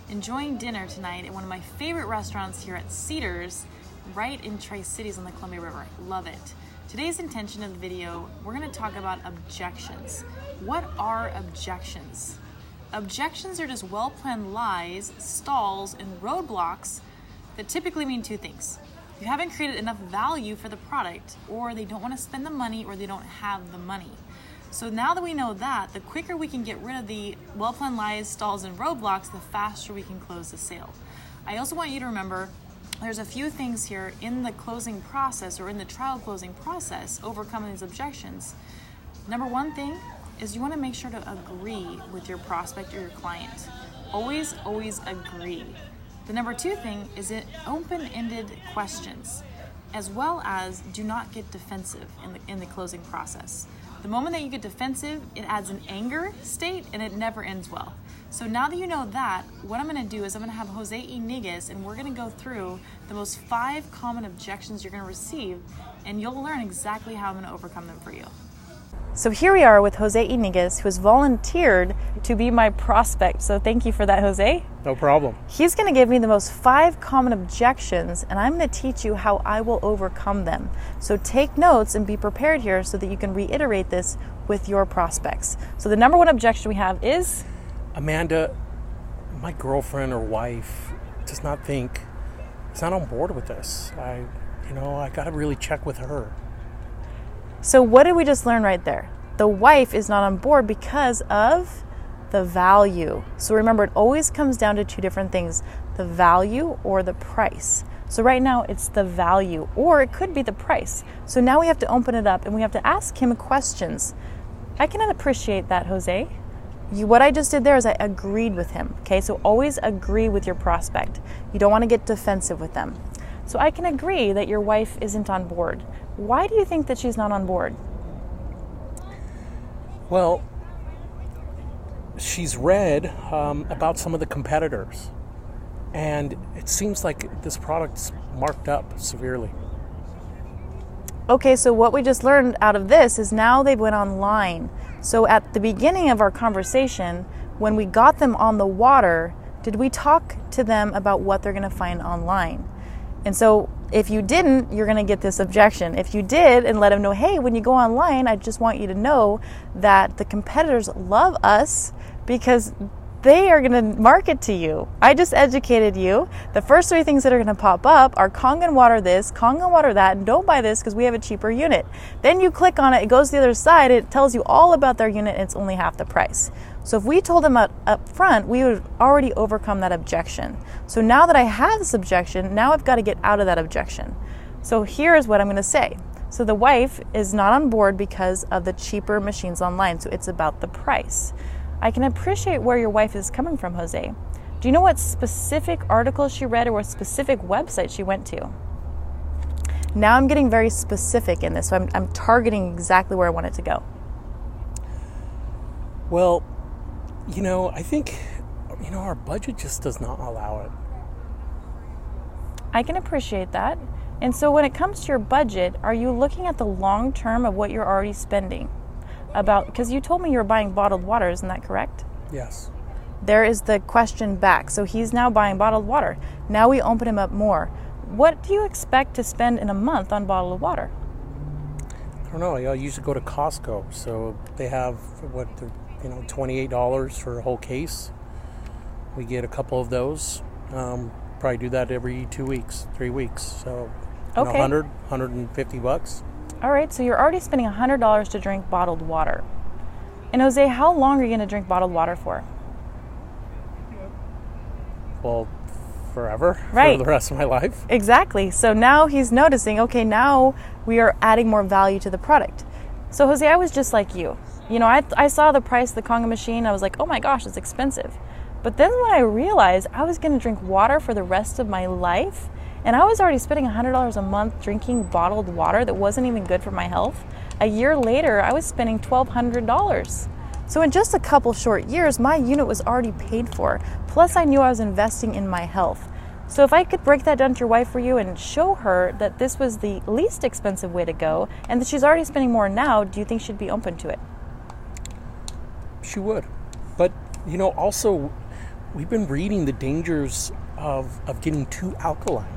enjoying dinner tonight at one of my favorite restaurants here at Cedars, right in Tri-Cities on the Columbia River. Love it. Today's intention of the video, we're going to talk about objections. What are objections? Objections are just well-planned lies, stalls, and roadblocks that typically mean two things. You haven't created enough value for the product, or they don't want to spend the money, or they don't have the money. So now that we know that, the quicker we can get rid of the well-planned lies, stalls, and roadblocks, the faster we can close the sale. I also want you to remember there's a few things here in the closing process or in the trial closing process, overcoming these objections. Number one thing is you want to make sure to agree with your prospect or your client. Always agree. The number two thing is open-ended questions, as well as do not get defensive in the closing process. The moment that you get defensive, it adds an anger state and it never ends well. So now that you know that, what I'm going to do is I'm going to have Jose Enagic, and we're going to go through the most 5 common objections you're going to receive, and you'll learn exactly how I'm going to overcome them for you. So here we are with Jose Enagic, who has volunteered to be my prospect. So thank you for that, Jose. No problem. He's going to give me the most 5 common objections, and I'm going to teach you how I will overcome them. So take notes and be prepared here so that you can reiterate this with your prospects. So the number one objection we have is... Amanda, my girlfriend or wife does not on board with this. I got to really check with her. So what did we just learn right there? The wife is not on board because of the value. So remember, it always comes down to 2 different things, the value or the price. So right now it's the value, or it could be the price. So now we have to open it up and we have to ask him questions. I cannot appreciate that, Jose. What I just did there is I agreed with him. Okay, so always agree with your prospect. You don't want to get defensive with them. So I can agree that your wife isn't on board. Why do you think that she's not on board? Well, she's read about some of the competitors, and it seems like this product's marked up severely. Okay, so what we just learned out of this is now they went online. So at the beginning of our conversation, when we got them on the water, did we talk to them about what they're going to find online? And so if you didn't, you're going to get this objection. If you did and let them know, hey, when you go online, I just want you to know that the competitors love us because they are going to market to you. I just educated you. The first 3 things that are going to pop up are Kangen water this, Kangen water that, and don't buy this because we have a cheaper unit. Then you click on it, it goes to the other side, it tells you all about their unit, and it's only half the price. So if we told them up front, we would have already overcome that objection. So now that I have this objection, now I've got to get out of that objection. So here's what I'm going to say. So the wife is not on board because of the cheaper machines online. So it's about the price. I can appreciate where your wife is coming from, Jose. Do you know what specific article she read or what specific website she went to? Now I'm getting very specific in this, so I'm targeting exactly where I want it to go. Well, I think, our budget just does not allow it. I can appreciate that. And so when it comes to your budget, are you looking at the long term of what you're already spending? Because you told me you were buying bottled water, isn't that correct? Yes. There is the question back. So he's now buying bottled water. Now we open him up more. What do you expect to spend in a month on bottled water? I don't know. I usually go to Costco. So they have, $28 for a whole case. We get a couple of those. Probably do that every 2 weeks, 3 weeks. So okay. $150. All right, so you're already spending $100 to drink bottled water. And Jose, how long are you going to drink bottled water for? Well, forever. Right. For the rest of my life. Exactly. So now he's noticing, okay, now we are adding more value to the product. So Jose, I was just like you. I saw the price of the Kangen machine. I was like, oh my gosh, it's expensive. But then when I realized I was going to drink water for the rest of my life, and I was already spending $100 a month drinking bottled water that wasn't even good for my health, a year later, I was spending $1,200. So in just a couple short years, my unit was already paid for. Plus, I knew I was investing in my health. So if I could break that down to your wife for you and show her that this was the least expensive way to go and that she's already spending more now, do you think she'd be open to it? She would. But, also we've been reading the dangers of getting too alkaline.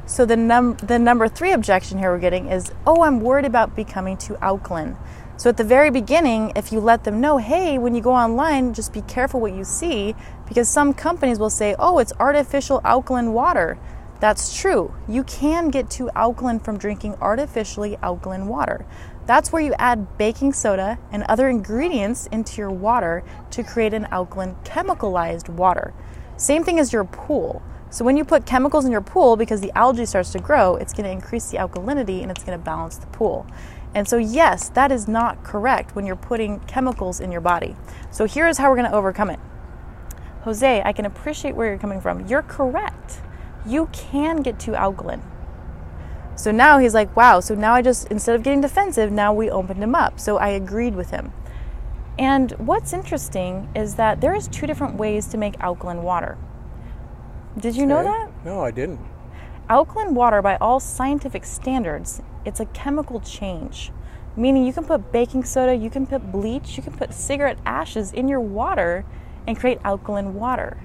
So the number 3 objection here we're getting is, oh, I'm worried about becoming too alkaline. So at the very beginning, if you let them know, hey, when you go online, just be careful what you see, because some companies will say, oh, it's artificial alkaline water. That's true. You can get too alkaline from drinking artificially alkaline water. That's where you add baking soda and other ingredients into your water to create an alkaline chemicalized water. Same thing as your pool. So when you put chemicals in your pool, because the algae starts to grow, it's going to increase the alkalinity and it's going to balance the pool. And so yes, that is not correct when you're putting chemicals in your body. So here's how we're going to overcome it. Jose, I can appreciate where you're coming from. You're correct. You can get too alkaline. So now he's like, wow, so now instead of getting defensive, now we opened him up. So I agreed with him. And what's interesting is that there is 2 different ways to make alkaline water. Did you know that? No, I didn't. Alkaline water, by all scientific standards, it's a chemical change. Meaning you can put baking soda, you can put bleach, you can put cigarette ashes in your water and create alkaline water.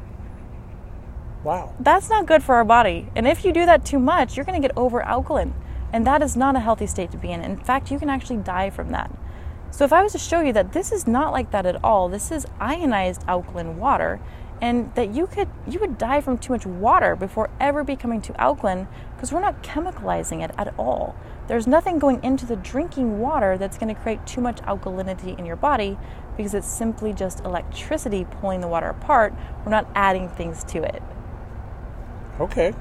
Wow. That's not good for our body. And if you do that too much, you're going to get over alkaline. And that is not a healthy state to be in. In fact, you can actually die from that. So if I was to show you that this is not like that at all, this is ionized alkaline water, and that you would die from too much water before ever becoming too alkaline, because we're not chemicalizing it at all. There's nothing going into the drinking water that's going to create too much alkalinity in your body, because it's simply just electricity pulling the water apart. We're not adding things to it. Okay.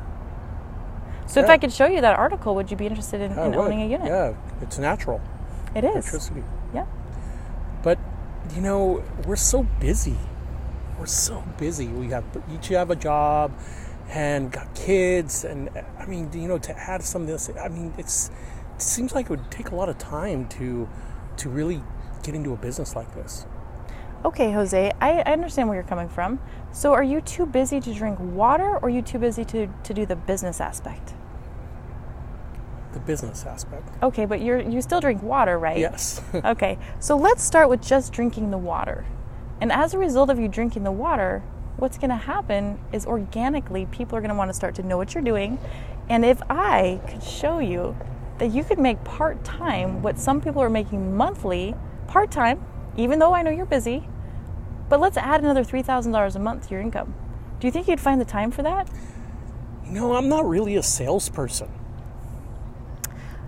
So if I could show you that article, would you be interested in owning a unit? Yeah, it's natural. It is. Electricity. Yeah. But, we're so busy. We're so busy. We each have a job and got kids. And, to add some of this, it seems like it would take a lot of time to really get into a business like this. Okay, Jose, I understand where you're coming from. So are you too busy to drink water, or are you too busy to do the business aspect? The business aspect. Okay, but you still drink water, right? Yes. Okay, so let's start with just drinking the water. And as a result of you drinking the water, what's going to happen is organically people are going to want to start to know what you're doing. And if I could show you that you could make part-time what some people are making monthly, part-time, even though I know you're busy, but let's add another $3,000 a month to your income. Do you think you'd find the time for that? I'm not really a salesperson.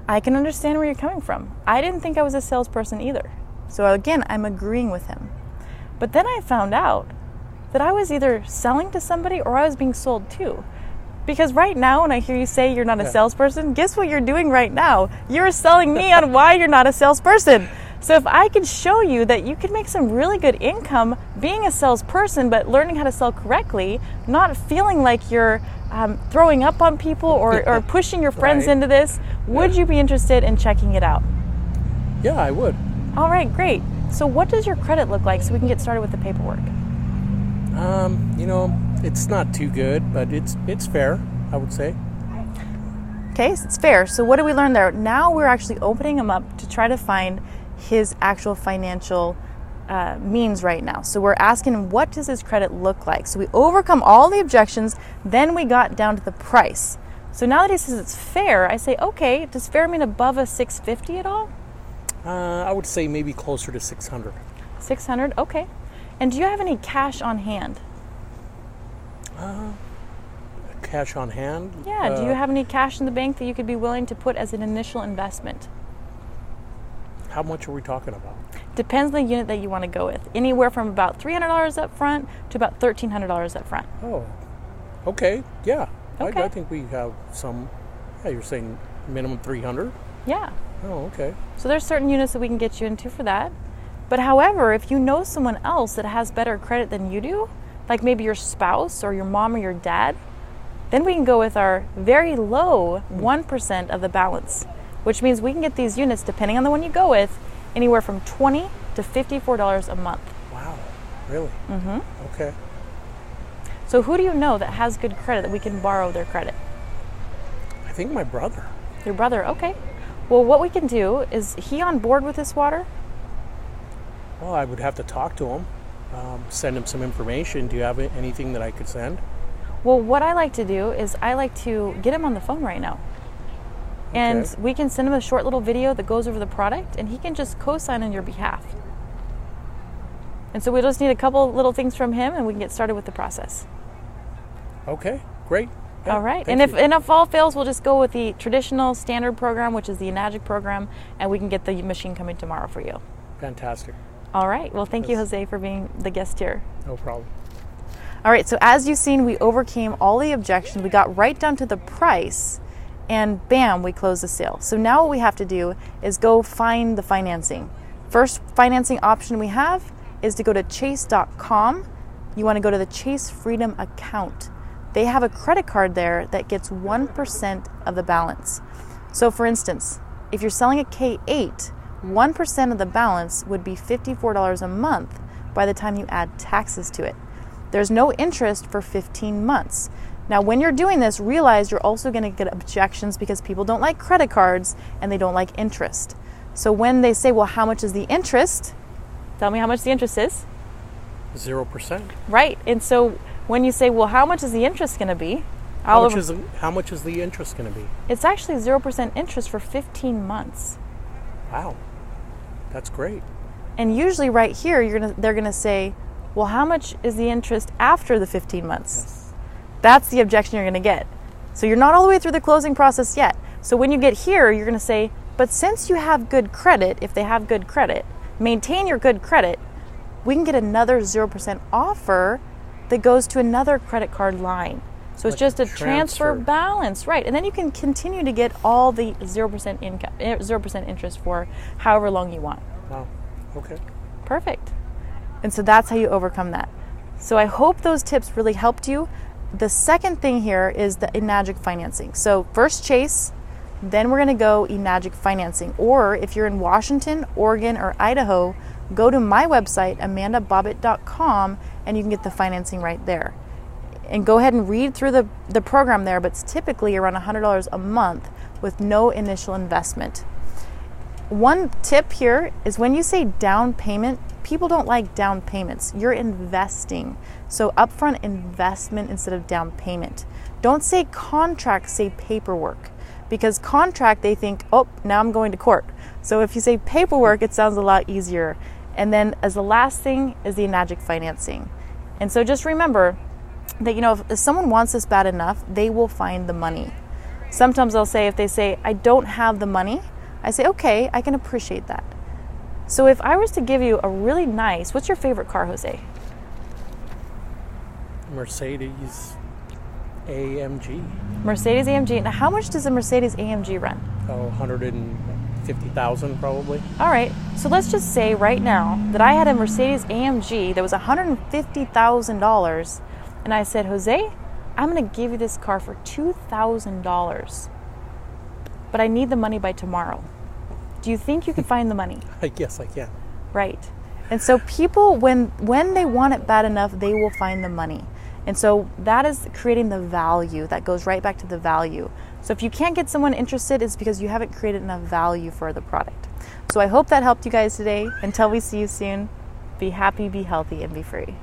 I can understand where you're coming from. I didn't think I was a salesperson either. So again, I'm agreeing with him. But then I found out that I was either selling to somebody or I was being sold to. Because right now, when I hear you say you're not a salesperson, guess what you're doing right now? You're selling me on why you're not a salesperson. So if I could show you that you could make some really good income being a salesperson, but learning how to sell correctly, not feeling like you're throwing up on people or pushing your friends into this, would you be interested in checking it out? Yeah, I would. All right, great. So what does your credit look like so we can get started with the paperwork? It's not too good, but it's fair, I would say. Okay, so it's fair. So what did we learn there? Now we're actually opening him up to try to find his actual financial means right now. So we're asking him, what does his credit look like? So we overcome all the objections, then we got down to the price. So now that he says it's fair, I say, okay, does fair mean above a 650 at all? I would say maybe closer to 600. 600, okay. And do you have any cash on hand? Cash on hand? Yeah, do you have any cash in the bank that you could be willing to put as an initial investment? How much are we talking about? Depends on the unit that you want to go with. Anywhere from about $300 up front to about $1,300 up front. Oh, okay, yeah. Okay. I think we have some, you're saying minimum 300? Yeah. Oh, okay. So there's certain units that we can get you into for that. But however, if you know someone else that has better credit than you do, like maybe your spouse or your mom or your dad, then we can go with our very low 1% of the balance, which means we can get these units, depending on the one you go with, anywhere from $20 to $54 a month. Wow, really? Mm-hmm. Okay. So who do you know that has good credit that we can borrow their credit? I think my brother. Your brother, okay. Well, what we can do is he on board with this water? Well, I would have to talk to him. send him some information. Do you have anything that I could send? Well, what I like to do is I like to get him on the phone right now. And Okay. we can send him a short little video that goes over the product, and he can just co-sign on your behalf. And so we just need a couple little things from him, and we can get started with the process. Okay, great. Yeah, All right. thank And you. if all fails, we'll just go with the traditional standard program, which is the Enagic program, and we can get the machine coming tomorrow for you. Fantastic. All right. Well, thank you, Yes. Jose, for being the guest here. No problem. All right. So as you've seen, we overcame all the objections. We got right down to the price, and bam, we closed the sale. So now what we have to do is go find the financing. First financing option we have is to go to chase.com. You want to go to the Chase Freedom account. They have a credit card there that gets 1% of the balance. So for instance, if you're selling a K8, 1% of the balance would be $54 a month by the time you add taxes to it. There's no interest for 15 months. Now, when you're doing this, realize you're also going to get objections because people don't like credit cards and they don't like interest. So when they say, well, how much is the interest? Tell me how much the interest is. 0%. Right. And so when you say, well, how much is the interest going to be? How much is the interest going to be? It's actually 0% interest for 15 months. Wow, that's great. And usually right here, they're going to say, well, how much is the interest after the 15 months? Yes. That's the objection you're going to get. So you're not all the way through the closing process yet. So when you get here, you're going to say, but since you have good credit, if they have good credit, maintain your good credit, we can get another 0% offer that goes to another credit card line. So it's Like just a a transfer transfer. balance, right? And then you can continue to get all the 0% income, 0% interest for however long you want. Wow. Okay. Perfect. And so that's how you overcome that. So I hope those tips really helped you. The second thing here is the Enagic financing. So first Chase, then we're going to go Enagic financing. Or if you're in Washington, Oregon, or Idaho, go to my website, amandabobbitt.com, and you can get the financing right there. And go ahead and read through the program there, but it's typically around $100 a month with no initial investment. One tip here is when you say down payment, people don't like down payments. You're investing. So upfront investment instead of down payment. Don't say contract, say paperwork. Because contract, they think, oh, now I'm going to court. So if you say paperwork, it sounds a lot easier. And then as the last thing is the Enagic financing. And so just remember that, if someone wants this bad enough, they will find the money. Sometimes if they say, I don't have the money, I say, okay, I can appreciate that. So if I was to give you a really nice, what's your favorite car, Jose? Mercedes AMG. Mercedes AMG. Now, how much does a Mercedes AMG run? Oh, 150,000 probably. All right, so let's just say right now that I had a Mercedes AMG that was $150,000, and I said, Jose, I'm going to give you this car for $2,000, but I need the money by tomorrow. Do you think you could find the money? I guess I can. Right. And so people, when they want it bad enough, they will find the money. And so that is creating the value. That goes right back to the value. So if you can't get someone interested, it's because you haven't created enough value for the product. So I hope that helped you guys today. Until we see you soon, be happy, be healthy, and be free.